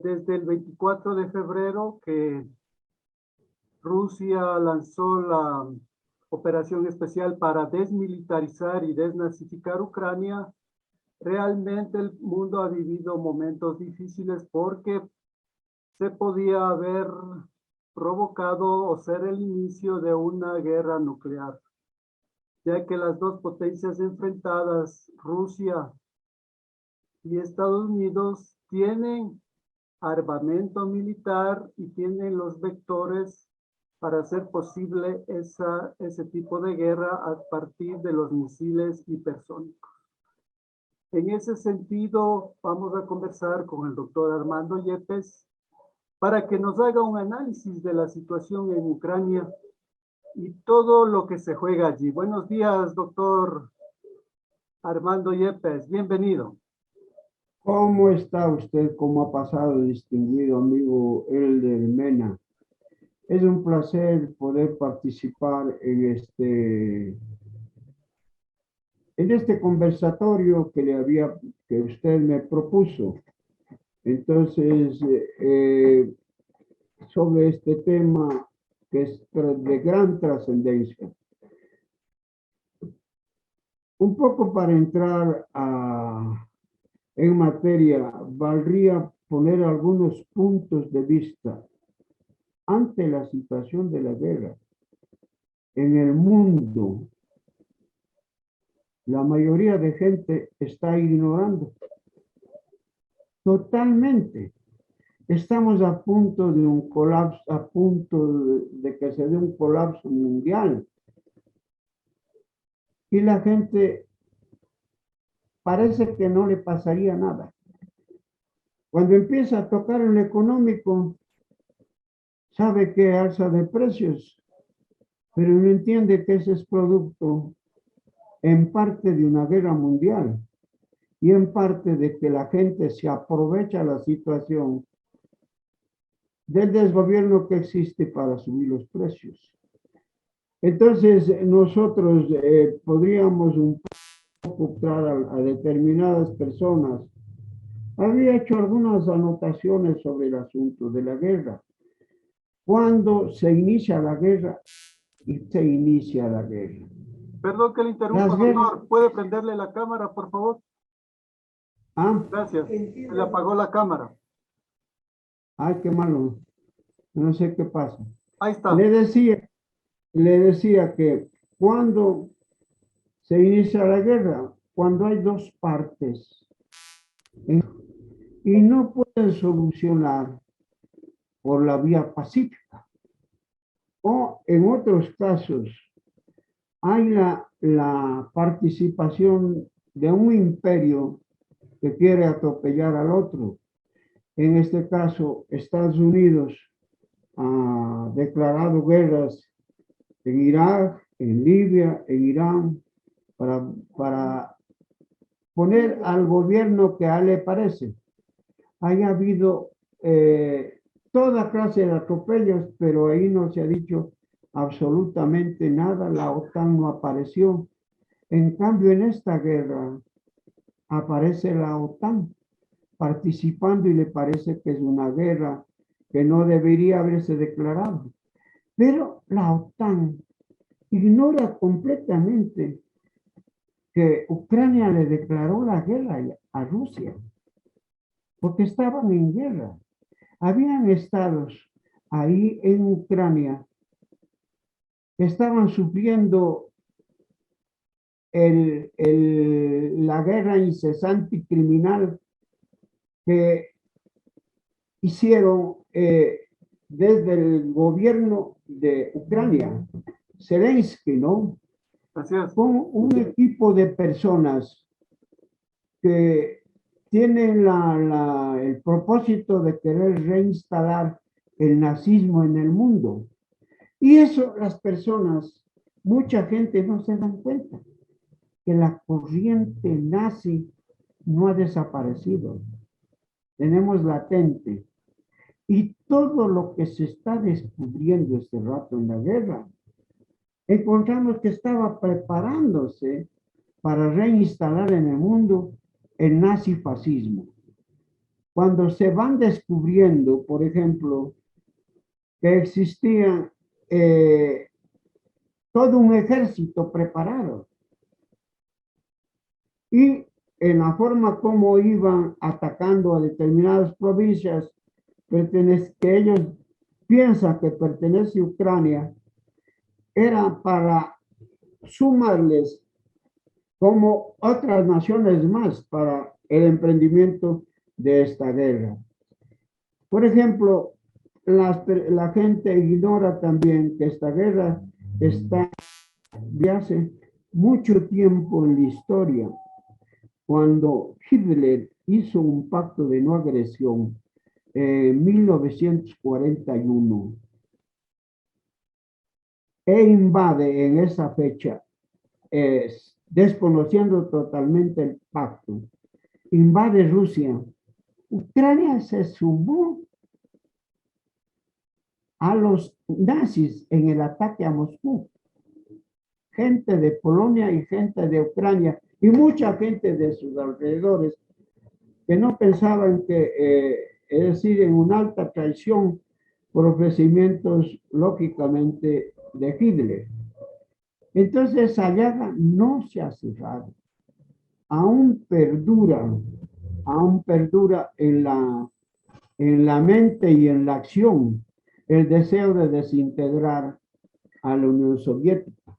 Desde el 24 de febrero que Rusia lanzó la operación especial para desmilitarizar y desnazificar Ucrania, realmente el mundo ha vivido momentos difíciles porque se podía haber provocado o ser el inicio de una guerra nuclear, ya que las dos potencias enfrentadas, Rusia y Estados Unidos, tienen armamento militar y tienen los vectores para hacer posible ese tipo de guerra a partir de los misiles hipersónicos. En ese sentido, vamos a conversar con el doctor Armando Yepes para que nos haga un análisis de la situación en Ucrania y todo lo que se juega allí. Buenos días, doctor Armando Yepes, bienvenido. ¿Cómo está usted? ¿Cómo ha pasado, distinguido amigo Elder Mena? Es un placer poder participar en este conversatorio que usted me propuso. Entonces, sobre este tema que es de gran trascendencia. Un poco para entrar en materia, valdría poner algunos puntos de vista ante la situación de la guerra en el mundo. La mayoría de gente está ignorando totalmente. Estamos a punto de un colapso, a punto de que se dé un colapso mundial. Y la gente parece que no le pasaría nada. Cuando empieza a tocar en lo económico, sabe que alza de precios, pero no entiende que ese es producto en parte de una guerra mundial y en parte de que la gente se aprovecha la situación del desgobierno que existe para subir los precios. Entonces, nosotros podríamos un poco optar a determinadas personas. Había hecho algunas anotaciones sobre el asunto de la guerra. Cuando se inicia la guerra y se inicia la guerra. Perdón que le interrumpa, doctor. ¿Puede prenderle la cámara, por favor? Gracias. Se le apagó la cámara. Ay, qué malo. No sé qué pasa. Ahí está. Le decía que cuando se inicia la guerra, cuando hay dos partes y no pueden solucionar por la vía pacífica, o en otros casos hay la participación de un imperio que quiere atropellar al otro. En este caso, Estados Unidos ha declarado guerras en Irak, en Libia, en Irán, para poner al gobierno que a él le parece. Haya habido toda clase de atropellos, pero ahí no se ha dicho absolutamente nada. La OTAN no apareció. En cambio, en esta guerra aparece la OTAN participando y le parece que es una guerra que no debería haberse declarado. Pero la OTAN ignora completamente que Ucrania le declaró la guerra a Rusia, porque estaban en guerra. Habían estados ahí en Ucrania que estaban sufriendo la guerra incesante y criminal que hicieron desde el gobierno de Ucrania, Zelensky, ¿no? Así es. Con un equipo de personas que tienen el propósito de querer reinstalar el nazismo en el mundo. Y eso las personas, mucha gente no se dan cuenta que la corriente nazi no ha desaparecido. Tenemos latente. Y todo lo que se está descubriendo este rato en la guerra, encontramos que estaba preparándose para reinstalar en el mundo el nazifascismo. cuando se van descubriendo, por ejemplo, que existía todo un ejército preparado y en la forma como iban atacando a determinadas provincias que ellos piensan que pertenece a Ucrania, era para sumarles como otras naciones más para el emprendimiento de esta guerra. Por ejemplo, la gente ignora también que esta guerra está de hace mucho tiempo en la historia, cuando Hitler hizo un pacto de no agresión en 1941 e invade en esa fecha, desconociendo totalmente el pacto, invade Rusia. Ucrania se sumó a los nazis en el ataque a Moscú. Gente de Polonia y gente de Ucrania y mucha gente de sus alrededores que no pensaban que, es decir, en una alta traición por ofrecimientos, lógicamente, de Hitler. Entonces, esa llaga no se ha cerrado. Aún perdura en la mente y en la acción el deseo de desintegrar a la Unión Soviética.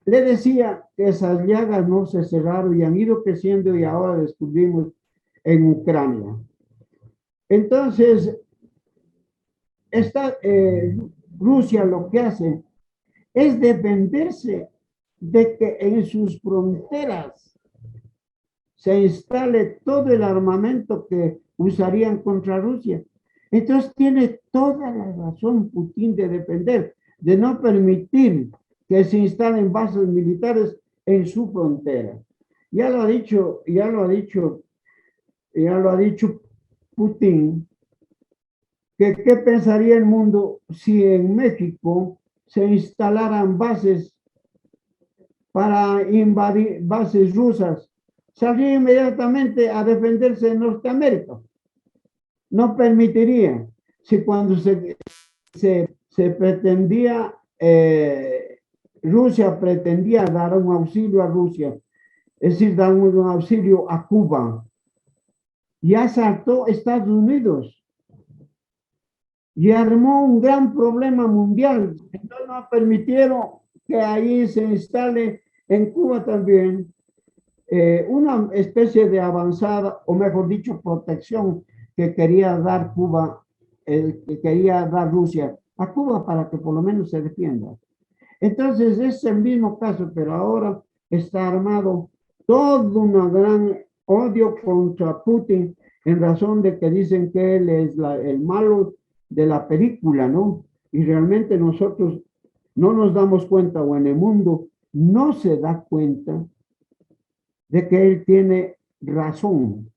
Le decía que esas llagas no se cerraron y han ido creciendo y ahora descubrimos en Ucrania. Entonces, Rusia lo que hace es defenderse de que en sus fronteras se instale todo el armamento que usarían contra Rusia. Entonces tiene toda la razón Putin de defender, de no permitir que se instalen bases militares en su frontera. Ya lo ha dicho Putin, que qué pensaría el mundo si en México se instalaran bases para invadir, bases rusas. Saldría inmediatamente a defenderse de Norteamérica. No permitiría. Si cuando se pretendía, Rusia pretendía dar un auxilio a Rusia, es decir, dar un auxilio a Cuba, ya saltó Estados Unidos y armó un gran problema mundial. Entonces no permitieron que ahí se instale en Cuba también una especie de avanzada, o mejor dicho, protección que quería dar Cuba, que quería dar Rusia a Cuba para que por lo menos se defienda. Entonces es el mismo caso, pero ahora está armado todo un gran odio contra Putin en razón de que dicen que él es el malo de la película, ¿no? Y realmente nosotros no nos damos cuenta, o en el mundo no se da cuenta de que él tiene razón.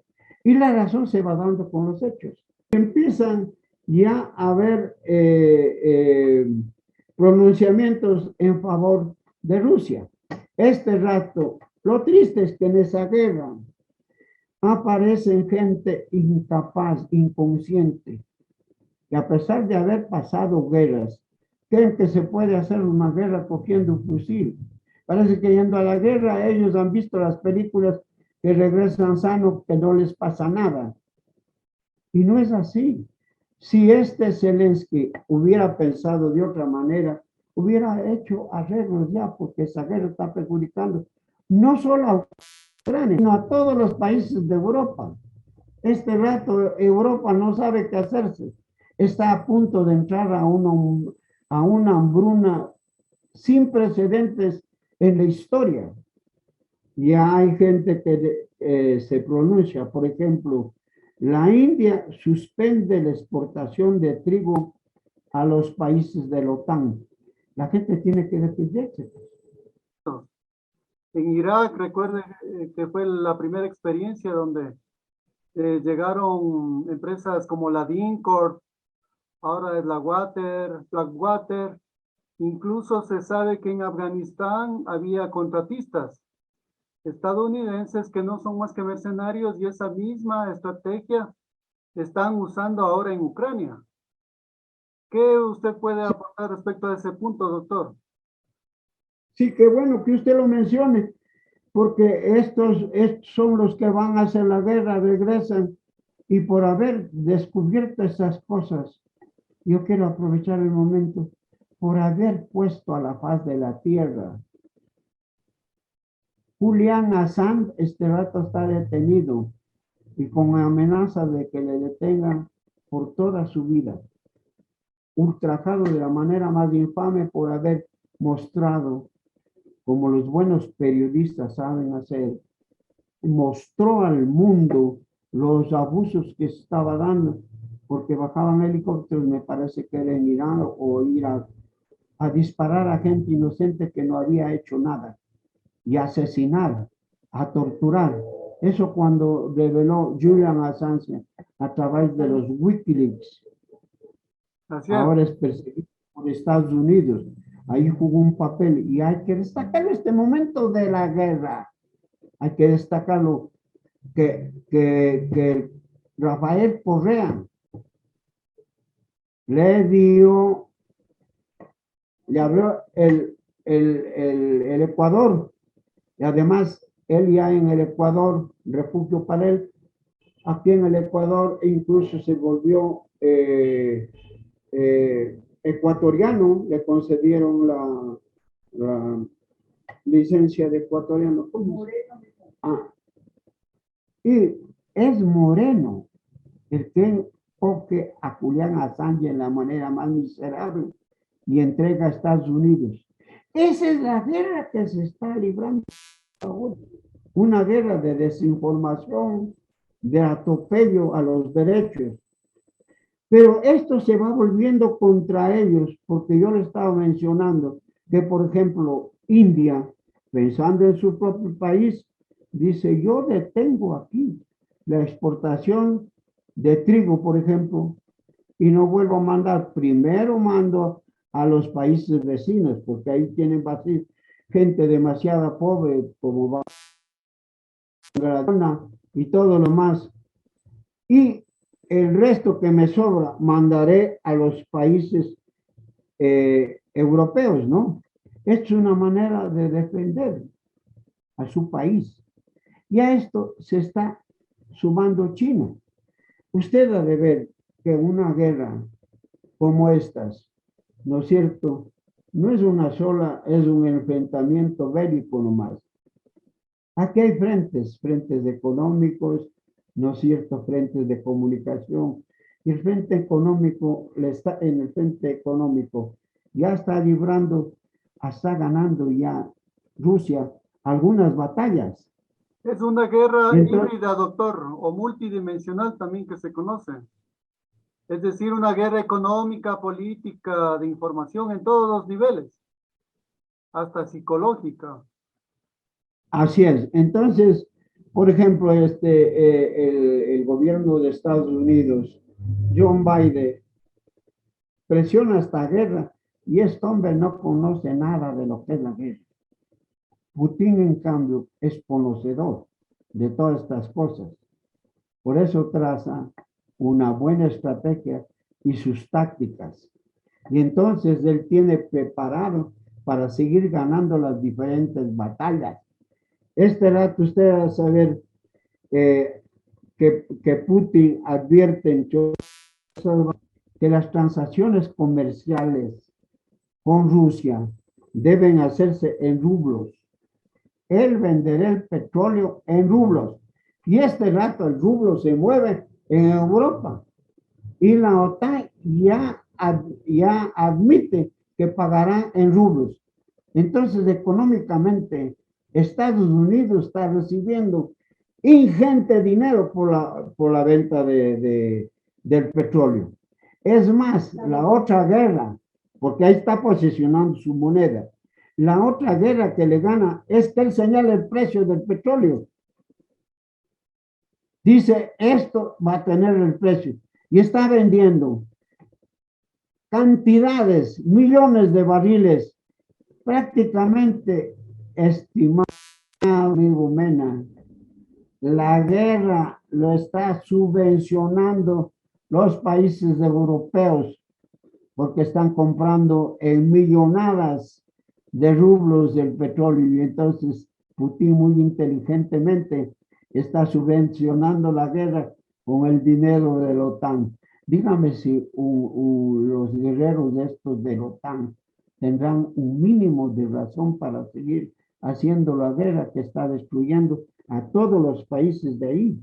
Y la razón se va dando con los hechos. Empiezan ya a haber pronunciamientos en favor de Rusia. Este rato, lo triste es que en esa guerra aparecen gente incapaz, inconsciente, que a pesar de haber pasado guerras, creen que se puede hacer una guerra cogiendo un fusil. Parece que yendo a la guerra ellos han visto las películas que regresan sanos, que no les pasa nada. Y no es así. Si Zelensky hubiera pensado de otra manera, hubiera hecho arreglos ya, porque esa guerra está perjudicando no solo a Ucrania, sino a todos los países de Europa. Este rato Europa no sabe qué hacerse. Está a punto de entrar a una hambruna sin precedentes en la historia. Ya hay gente que se pronuncia, por ejemplo, la India suspende la exportación de trigo a los países de la OTAN. La gente tiene que defenderse. En Irak, recuerde que fue la primera experiencia donde llegaron empresas como la Dincorp, ahora es la Blackwater. Incluso se sabe que en Afganistán había contratistas estadounidenses que no son más que mercenarios y esa misma estrategia están usando ahora en Ucrania. ¿Qué usted puede aportar respecto a ese punto, doctor? Sí, qué bueno que usted lo mencione, porque estos son los que van a hacer la guerra, regresan, y por haber descubierto esas cosas, yo quiero aprovechar el momento por haber puesto a la faz de la tierra. Julian Assange este rato está detenido y con amenaza de que le detengan por toda su vida, ultrajado de la manera más infame por haber mostrado, como los buenos periodistas saben hacer, mostró al mundo los abusos que estaba dando, porque bajaban helicópteros, me parece que era en Irán, o ir a disparar a gente inocente que no había hecho nada, y asesinar, a torturar. Eso cuando reveló Julian Assange a través de los Wikileaks. Así es. Ahora es perseguido por Estados Unidos. Ahí jugó un papel y hay que destacar este momento de la guerra. Hay que destacarlo que Rafael Correa le abrió el Ecuador, y además él ya en el Ecuador, refugio para él, aquí en el Ecuador incluso se volvió ecuatoriano, le concedieron la licencia de ecuatoriano. Ah, y es Moreno el que coge a Julian Assange en la manera más miserable y entrega a Estados Unidos. Esa es la guerra que se está librando ahora. Una guerra de desinformación, de atropello a los derechos. Pero esto se va volviendo contra ellos, porque yo le estaba mencionando que, por ejemplo, India, pensando en su propio país, dice, yo detengo aquí la exportación de trigo, por ejemplo, y no vuelvo a mandar. Primero mando a los países vecinos, porque ahí tienen gente demasiado pobre, como Granada y todo lo más. Y el resto que me sobra mandaré a los países europeos, ¿no? Es una manera de defender a su país. Y a esto se está sumando China. Usted ha de ver que una guerra como estas, ¿no es cierto? No es una sola, es un enfrentamiento bélico nomás. Aquí hay frentes económicos, ¿no es cierto? Frentes de comunicación. Y el frente económico, en el frente económico, ya está librando, está ganando ya Rusia algunas batallas. Es una guerra Entonces, híbrida, doctor, o multidimensional también que se conoce. Es decir, una guerra económica, política, de información en todos los niveles, hasta psicológica. así es. Entonces, por ejemplo, el gobierno de Estados Unidos, John Biden, presiona esta guerra y este hombre no conoce nada de lo que es la guerra. Putin, en cambio, es conocedor de todas estas cosas. Por eso traza una buena estrategia y sus tácticas. Y entonces él tiene preparado para seguir ganando las diferentes batallas. Este rato usted va a saber que Putin advierte en que las transacciones comerciales con Rusia deben hacerse en rublos. Él venderá el petróleo en rublos. Y este rato el rublo se mueve en Europa. Y la OTAN ya admite que pagará en rublos. Entonces, económicamente, Estados Unidos está recibiendo ingente dinero por la venta del petróleo. Es más, la otra guerra, porque ahí está posicionando su moneda, la otra guerra que le gana es que él señala el precio del petróleo. Dice, esto va a tener el precio. Y está vendiendo cantidades, millones de barriles, prácticamente estimados amigo Mena, la guerra lo está subvencionando los países europeos porque están comprando en millonadas de rublos del petróleo y entonces Putin muy inteligentemente está subvencionando la guerra con el dinero de la OTAN. Dígame si los guerreros estos de la OTAN tendrán un mínimo de razón para seguir haciendo la guerra que está destruyendo a todos los países de ahí.